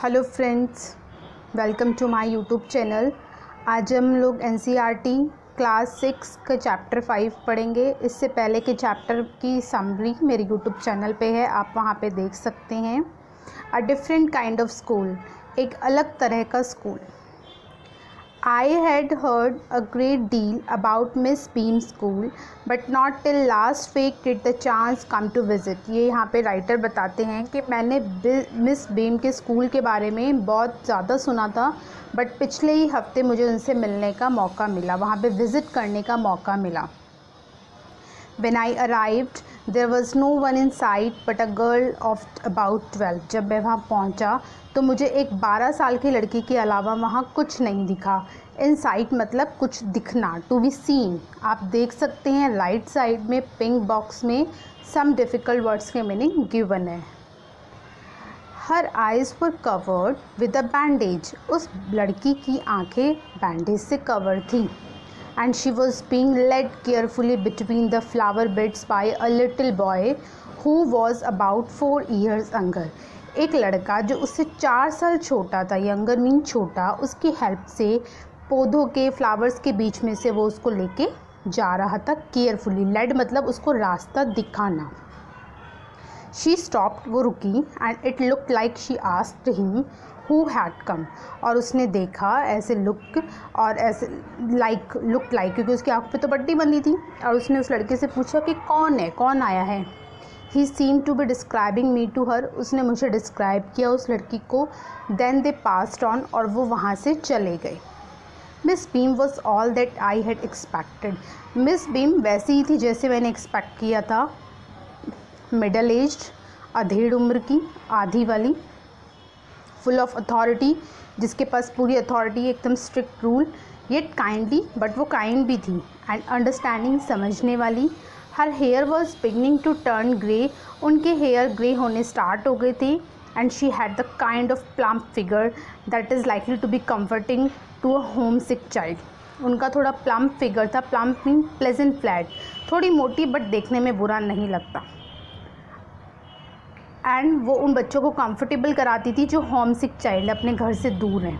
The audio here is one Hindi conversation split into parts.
Hello friends, welcome to my YouTube channel. आज हम लोग एनसीईआरटी क्लास 6 का चैप्टर 5 पढ़ेंगे। इससे पहले के चैप्टर की समरी मेरे यूट्यूब चैनल पे है, आप वहाँ पे देख सकते हैं। A different kind of school, एक अलग तरह का school. I had heard a great deal about Miss Beam's school, but not till last week did the chance come to visit। ये यहाँ पे राइटर बताते हैं कि मैंने मिस बीम के स्कूल के बारे में बहुत ज़्यादा सुना था, बट पिछले ही हफ्ते मुझे उनसे मिलने का मौका मिला, वहाँ पे विज़िट करने का मौका मिला। When I arrived, there was no one in sight but a girl of about 12। जब मैं वहाँ पहुँचा तो मुझे एक 12 साल की लड़की के अलावा वहाँ कुछ नहीं दिखा। इन साइट मतलब कुछ दिखना, टू बी सीन। आप देख सकते हैं राइट साइड में पिंक बॉक्स में सम डिफ़िकल्ट वर्ड्स के मीनिंग गिवन है। हर eyes were covered with a bandage. उस लड़की की आंखें बैंडेज से कवर थी। And she was being led carefully between the flower beds by a little boy who was about 4 years younger। एक लड़का जो उससे 4 साल छोटा था, यंगर मीन छोटा, उसकी हेल्प से पौधों के फ्लावर्स के बीच में से वो उसको लेके जा रहा था। केयरफुली, लेड मतलब उसको रास्ता दिखाना। शी स्टॉप्ड, वो रुकी, and it looked like she asked him who had come. और उसने देखा ऐसे लुक और ऐसे लुक लाइक, क्योंकि उसकी आँख पे तो पट्टी बंधी थी, और उसने उस लड़के से पूछा कि कौन है, कौन आया है। He seem to be describing me to her. उसने मुझे डिस्क्राइब किया उस लड़की को। देन दे पास्ड ऑन, और वो वहाँ से चले गए। Miss beam was all that I had expected. Miss beam वैसी ही थी जैसे मैंने एक्सपेक्ट किया था। मिडल एज्ड, अधेड़ उम्र की, आधी वाली, फुल ऑफ अथॉरिटी, जिसके पास पूरी अथॉरिटी, एकदम strict rule, yet kindly, but वो काइंड भी थी, एंड अंडरस्टैंडिंग, समझने वाली। Her hair was beginning to turn grey. उनके हेयर ग्रे होने स्टार्ट हो गए थे। And she had the kind of plump figure that is likely to be comforting to a homesick child. उनका थोड़ा प्लम्प फिगर था। प्लम्प मीन प्लेजेंट फ्लैट, थोड़ी मोटी बट देखने में बुरा नहीं लगता। एंड वो उन बच्चों को कंफर्टेबल कराती थी जो होम सिक चाइल्ड, अपने घर से दूर हैं।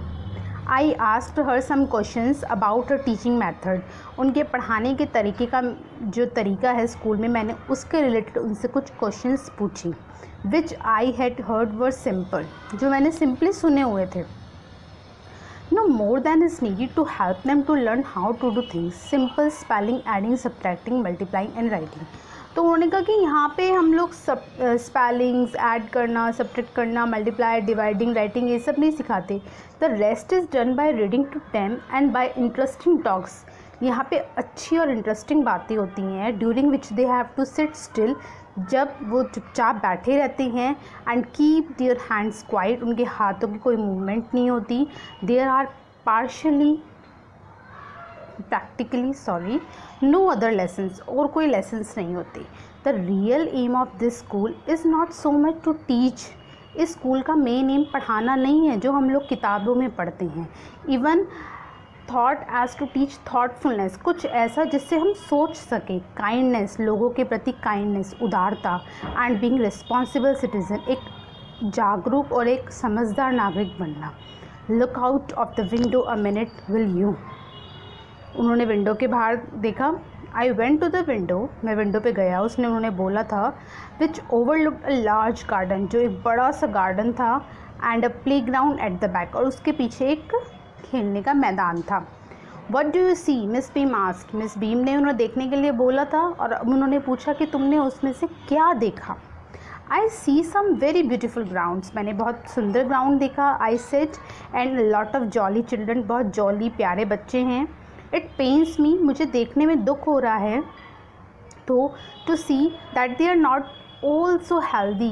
I asked her some questions about her teaching method. उनके पढ़ाने के तरीके का जो तरीका है स्कूल में, मैंने उसके रिलेटेड उनसे कुछ क्वेश्चंस पूछी। Which I had heard were simple, जो मैंने सिंपली सुने हुए थे। No more than is needed to help them to learn how to do things. Simple spelling, adding, subtracting, multiplying and writing. तो उन्होंने कहा कि यहाँ पे हम लोग स्पेलिंग्स, ऐड करना, सब्ट्रैक्ट करना, मल्टीप्लाई, डिवाइडिंग, राइटिंग, ये सब नहीं सिखाते। The rest is done by reading to them and by interesting talks. यहाँ पे अच्छी और इंटरेस्टिंग बातें होती हैं, during which they have to sit still, जब वो चुपचाप बैठे रहते हैं, and keep their hands quiet, उनके हाथों की कोई मूवमेंट नहीं होती। There are practically no other lessons, और कोई लेसन्स नहीं होते। The real aim of this school is not so much to teach. इस स्कूल का मेन एम पढ़ाना नहीं है जो हम लोग किताबों में पढ़ते हैं। Even thought as to teach thoughtfulness, कुछ ऐसा जिससे हम सोच सकें। काइंडनेस, लोगों के प्रति काइंडनेस, उदारता, एंड बीइंग रिस्पॉन्सिबल सिटीजन, एक जागरूक और एक समझदार नागरिक बनना। Look out of the window a minute will you. उन्होंने विंडो के बाहर देखा। I went to the window, मैं विंडो पे गया। उन्होंने बोला था which overlooked a large garden, जो एक बड़ा सा गार्डन था, and a playground at the back, और उसके पीछे एक खेलने का मैदान था। What do you see, Miss Beam asked. Miss Beam ने उन्हें देखने के लिए बोला था, और अब उन्होंने पूछा कि तुमने उसमें से क्या देखा। आई सी सम वेरी ब्यूटिफुल ग्राउंड्स, मैंने बहुत सुंदर ग्राउंड देखा। I said, and lot of jolly children, बहुत जॉली प्यारे बच्चे हैं। इट पेन्स मी, मुझे देखने में दुख हो रहा है, तो to see that they are not all so healthy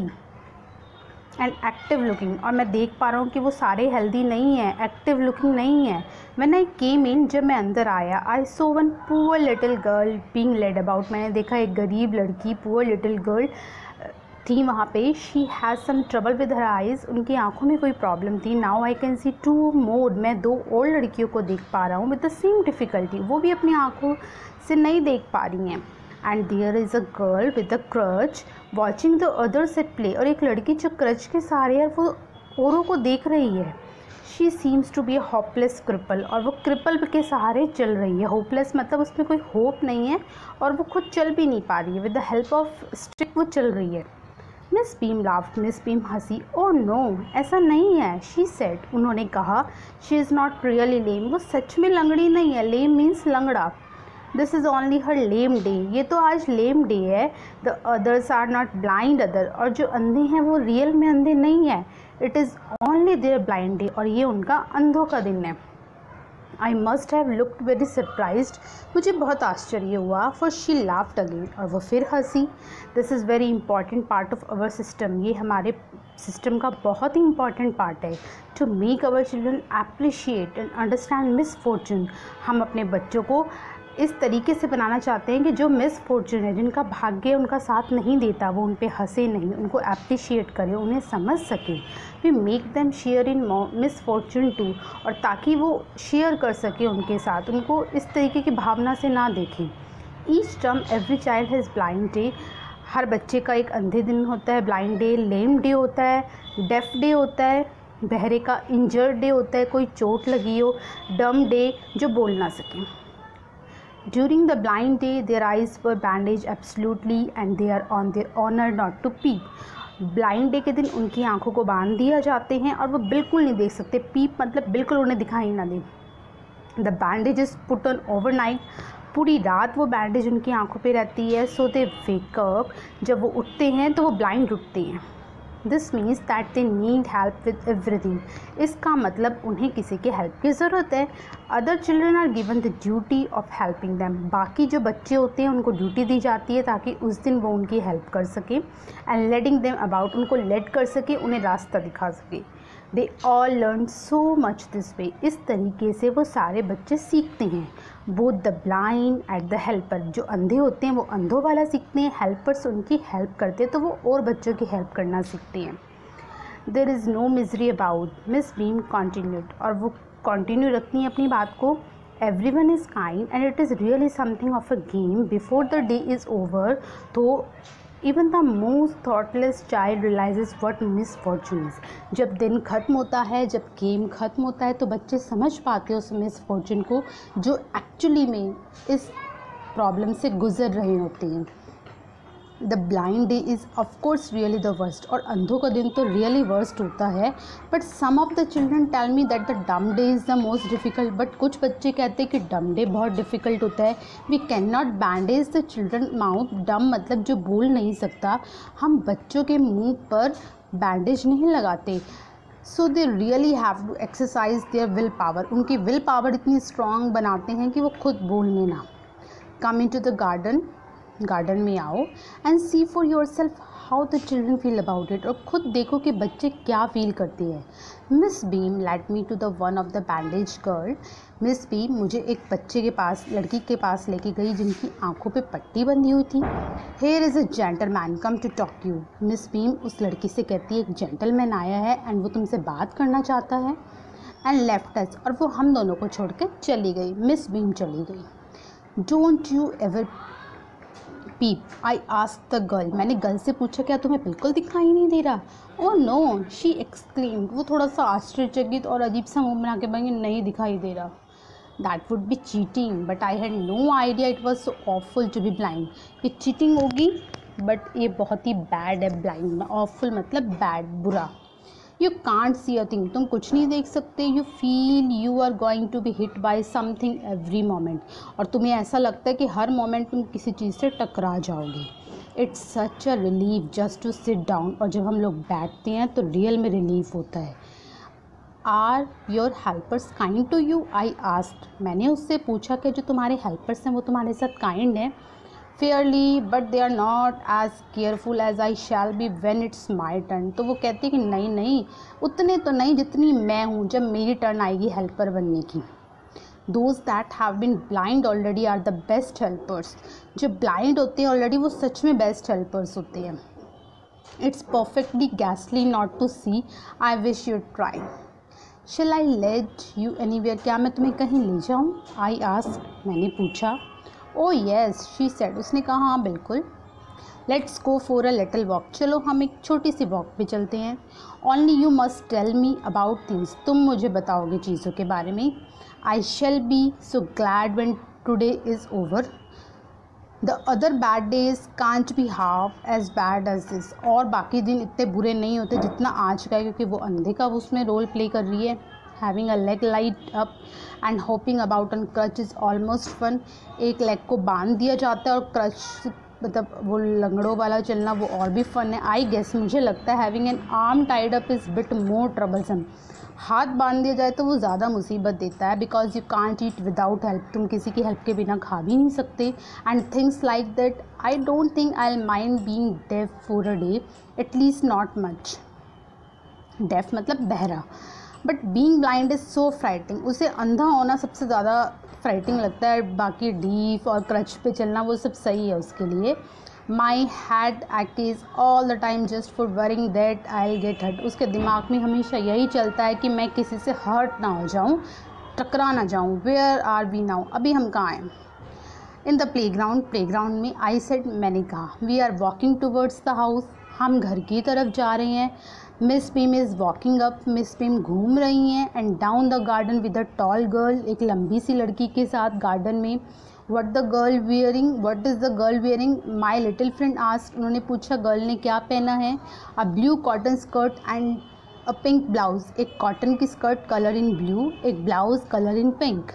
and active looking, और मैं देख पा रहा हूँ कि वो सारे हेल्दी नहीं हैं, एक्टिव लुकिंग नहीं है। व्हेन आई केम इन, जब मैं अंदर आया, I saw one poor little girl being led about. मैंने देखा एक गरीब लड़की, पुअर लिटिल गर्ल थी वहाँ पे। She has some trouble with her eyes, उनकी आंखों में कोई प्रॉब्लम थी। नाउ आई कैन सी 2 मोर, मैं 2 और लड़कियों को देख पा रहा हूँ विद द सेम डिफ़िकल्टी, वो भी अपनी आंखों से नहीं देख पा रही हैं। And there is a girl with a crutch watching the others at play, और एक लड़की जो क्रच के सहारे है वो औरों को देख रही है। She seems to be a hopeless cripple, और वो क्रिपल के सहारे चल रही है। होपलेस मतलब उसमें कोई होप नहीं है और वो खुद चल भी नहीं पा रही है। With the help of stick वो चल रही है। Miss Beam laughed, Miss Beam हंसी। ओह नो, ऐसा नहीं है। शी सेड, उन्होंने कहा, she is not really lame, वो सच में लंगड़ी नहीं है। लेम मीन्स लंगड़ा। This is only her lame day, ये तो आज लेम डे है। The others are not blind other, और जो अंधे हैं वो रियल में अंधे नहीं है। It is only their blind day, और ये उनका अंधों का दिन है। I must have looked very surprised, मुझे बहुत आश्चर्य हुआ। फॉर शी लाफ्ड अगेन, और वो फिर हंसी। This is very important part of our system, ये हमारे सिस्टम का बहुत ही इंपॉर्टेंट पार्ट है। To make our children appreciate and understand misfortune, हम अपने बच्चों को इस तरीके से बनाना चाहते हैं कि जो मिसफॉर्चून है, जिनका भाग्य उनका साथ नहीं देता, वो उन पे हंसे नहीं, उनको अप्रिशिएट करें, उन्हें समझ सकें। We make them share in misfortune too, और ताकि वो शेयर कर सके उनके साथ, उनको इस तरीके की भावना से ना देखें। Each term every child has blind day, हर बच्चे का एक अंधे दिन होता है, ब्लाइंड डे। लेम डे होता है, डेफ डे होता है, बहरे का इंजर्ड डे होता है, कोई चोट लगी हो। डम डे, जो बोल ना सकें। During the blind day, their eyes were bandaged absolutely and they are on their honor not to peep. Blind day के दिन उनकी आंखों को बांध दिया जाते हैं और वो बिल्कुल नहीं देख सकते। पीप मतलब बिल्कुल उन्हें दिखाई ना दे। The bandage is put on overnight, पूरी रात वो बैंडेज उनकी आंखों पे रहती है। सो दे वेक अप, जब वो उठते हैं तो वो ब्लाइंड उठते हैं। This means that they need help with everything, इसका मतलब उन्हें किसी के हेल्प की ज़रूरत है। Other children are given the duty of helping them, बाकी जो बच्चे होते हैं उनको ड्यूटी दी जाती है ताकि उस दिन वो उनकी हेल्प कर सके। एंड लेडिंग देम अबाउट, उनको लेड कर सके, उन्हें रास्ता दिखा सके। They all learn so much this way, इस तरीके से वो सारे बच्चे सीखते हैं। Both the blind at the helper, जो अंधे होते हैं वो अंधों वाला सीखते हैं, हेल्पर्स उनकी हेल्प करते हैं तो वो और बच्चों की हेल्प करना सीखते हैं। There is no misery about, Miss Beam continued, और वो कंटिन्यू रखती हैं अपनी बात को। Everyone is kind and it is really something of a game before the day is over, तो even the most thoughtless child realises what misfortune is. जब दिन ख़त्म होता है, जब गेम ख़त्म होता है, तो बच्चे समझ पाते हैं उस मिसफॉर्चून को जो एक्चुअली में इस प्रॉब्लम से गुजर रहे होते हैं। The blind day is of course really the worst, और अंधों का दिन तो रियली वर्स्ट होता है। But some of the children tell me that the dumb day is the most difficult, but कुछ बच्चे कहते हैं कि डम डे बहुत डिफ़िकल्ट होता है। We can not bandage the children mouth, dumb मतलब जो बोल नहीं सकता, हम बच्चों के मुंह पर बैंडेज नहीं लगाते। So they really have to exercise their will power, उनकी विल पावर इतनी स्ट्रॉन्ग बनाते हैं कि वो खुद बोलने ना। Come in to the garden, garden में आओ and see for yourself how the children feel about it, और ख़ुद देखो कि बच्चे क्या फील करते हैं। Miss Beam let me to the one of the bandage girl, Miss Beam मुझे एक बच्चे के पास, लड़की के पास लेके गई जिनकी आंखों पे पट्टी बंधी हुई थी। Here is a gentleman come to talk you, Miss Beam उस लड़की से कहती है एक जेंटलमैन आया है एंड वो तुमसे बात करना चाहता है। एंड लेफ्ट अस, और वो हम दोनों को छोड़ के चली गई, मिस बीम चली गई। Don't you ever peep, I asked the girl, मैंने गर्ल से पूछा क्या तुम्हें बिल्कुल दिखाई नहीं दे रहा? ओह नो, शी एक्सक्लेम्ड, वो थोड़ा सा आश्चर्यचकित और अजीब सा मुंह बना के बोली नहीं दिखाई दे रहा। That would be cheating but I had no idea it was so awful to be blind, ये चीटिंग होगी बट ये बहुत ही बैड है। ब्लाइंड, ऑफुल मतलब बैड, बुरा। You can't see a thing, तुम कुछ नहीं देख सकते। You feel you are going to be hit by something every moment, और तुम्हें ऐसा लगता है कि हर मोमेंट तुम किसी चीज़ से टकरा जाओगे। It's such a relief just to sit down, और जब हम लोग बैठते हैं तो रियल में रिलीफ होता है। Are your helpers kind to you, I asked, मैंने उससे पूछा कि जो तुम्हारे हेल्पर्स हैं वो तुम्हारे साथ काइंड हैं। Fairly but they are not as careful as I shall be when it's my turn, तो वो कहती है कि नहीं नहीं, उतने तो नहीं जितनी मैं हूँ जब मेरी टर्न आएगी हेल्पर बनने की। Those that have been blind already are the best helpers, जो ब्लाइंड होते हैं ऑलरेडी वो सच में बेस्ट हेल्पर्स होते हैं। इट्स परफेक्टली गैसली not to see, I wish you try. Shall I let you anywhere, क्या मैं तुम्हें कहीं ले जाऊँ? आई आस्क्ड, मैंने पूछा। ओह येस, शी सेड, उसने कहा हाँ बिल्कुल। Let's go for a little walk, चलो हम एक छोटी सी वॉक पे चलते हैं। Only you must tell me about things, तुम मुझे बताओगे चीज़ों के बारे में। I shall be so glad when today is over, the other bad days can't be half as bad as this, और बाकी दिन इतने बुरे नहीं होते जितना आज का है, क्योंकि वो अंधे का उसमें रोल प्ले कर रही है। Having a leg light up and hopping about an crutch is almost fun, एक लेग को बांध दिया जाता है और क्रच मतलब वो लंगड़ों वाला चलना वो और भी फन है। आई गेस, मुझे लगता है having an arm tied up is bit more troublesome, हाथ बांध दिया जाए तो वो ज़्यादा मुसीबत देता है। Because you can't eat without help, तुम किसी की हेल्प के बिना खा भी नहीं सकते। And things like that, I don't think I will mind being deaf for a day, at least not much. Deaf मतलब बहरा, but being blind is so frightening, उसे अंधा होना सबसे ज़्यादा फ्राइटिंग लगता है। बाकी डीफ और क्रच पे चलना वो सब सही है उसके लिए। माई हैड एक्टीज all the time just for worrying that I will get hurt, उसके दिमाग में हमेशा यही चलता है कि मैं किसी से हर्ट ना हो जाऊँ, टकरा ना जाऊँ। वेयर आर वी नाउ, अभी हम कहाँ हैं? इन द प्लेग्राउंड, प्लेग्राउंड में। आई सेड, मैंने कहा। We are walking towards the house, हम घर की तरफ जा रहे हैं। Miss Beam is walking up, Miss Beam घूम रही हैं। And down the garden with a tall girl, एक लंबी सी लड़की के साथ गार्डन में। What the girl wearing, what is the girl wearing, my little friend asked, उन्होंने पूछा गर्ल ने क्या पहना है। A blue cotton skirt and a pink blouse, एक कॉटन की स्कर्ट कलर इन ब्लू, एक blouse colour in pink.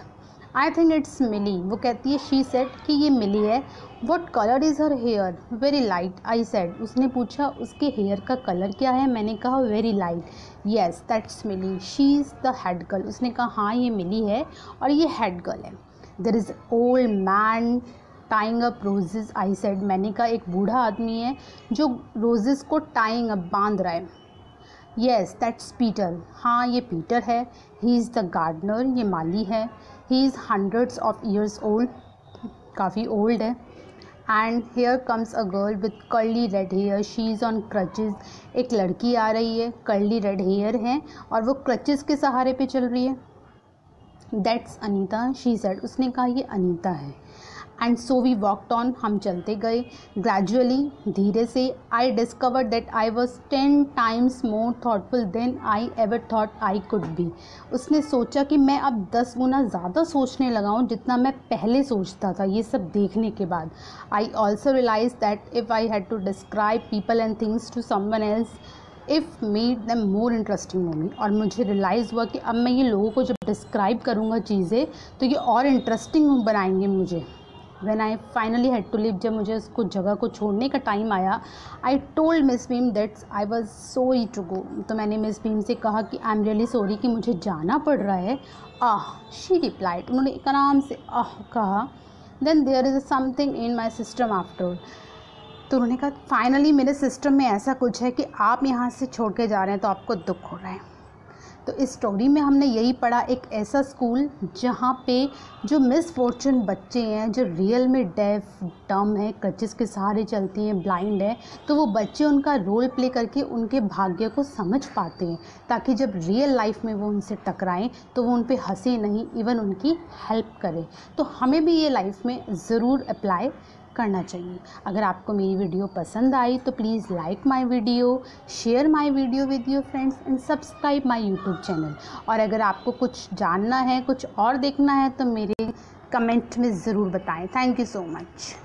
I think it's Milly, वो कहती है, शी सेड कि ये मिली है। What colour is her hair, very light, I said, उसने पूछा उसके हेयर का कलर क्या है, मैंने कहा very light. Yes that's Millie, she is the head girl, उसने कहा हाँ ये मिली है और ये हेड गर्ल है। There is old man tying up roses, I said, मैंने कहा एक बूढ़ा आदमी है जो रोजेज़ को टाइंग अप बांध रहा है। येस दैट्स पीटर, हाँ ये पीटर है। ही इज़ द गार्डनर, ये माली है। He is hundreds of years old, काफ़ी ओल्ड है। And here comes a girl with curly red hair, she is on crutches, एक लड़की आ रही है, कर्ली रेड हेयर है और वो क्रचेज़ के सहारे पे चल रही है। दैट्स अनीता, शी सेड, उसने कहा ये अनीता है। And so we walked on, हम चलते गए। ग्रेजुअली, धीरे से। I discovered that I was 10 times more thoughtful than I ever thought I could be, उसने सोचा कि मैं अब 10 गुना ज़्यादा सोचने लगा हूँ जितना मैं पहले सोचता था ये सब देखने के बाद। I also realise that if I had to describe people and things to someone else if made them more interesting movie, और मुझे रियलाइज़ हुआ कि अब मैं ये लोगों को जब डिस्क्राइब करूँगा चीज़ें तो ये और इंटरेस्टिंग बनाएंगे मुझे। When I finally had to leave, जब मुझे उसको जगह को छोड़ने का टाइम आया, I told Miss Beam that I was sorry to go, तो मैंने मिस बीम से कहा कि आई एम रियली सॉरी कि मुझे जाना पड़ रहा है। शी रिप्लाइड, उन्होंने एक आराम से कहा। Then there is something in my system after, तो उन्होंने कहा फाइनली मेरे सिस्टम में ऐसा कुछ है कि आप यहाँ से छोड़ के जा रहे हैं तो आपको दुख हो रहा है। तो इस स्टोरी में हमने यही पढ़ा, एक ऐसा स्कूल जहाँ पे जो मिस फॉर्चून बच्चे हैं, जो रियल में डेफ डम है, क्रचेस के सहारे चलती हैं, ब्लाइंड है, तो वो बच्चे उनका रोल प्ले करके उनके भाग्य को समझ पाते हैं, ताकि जब रियल लाइफ में वो उनसे टकराएं तो वो उन पे हंसे नहीं, इवन उनकी हेल्प करें। तो हमें भी ये लाइफ में ज़रूर अप्लाई करना चाहिए। अगर आपको मेरी वीडियो पसंद आई तो please like my video, share my video with your friends and subscribe my YouTube channel. और अगर आपको कुछ जानना है, कुछ और देखना है तो मेरे कमेंट में ज़रूर बताएं। Thank you so much.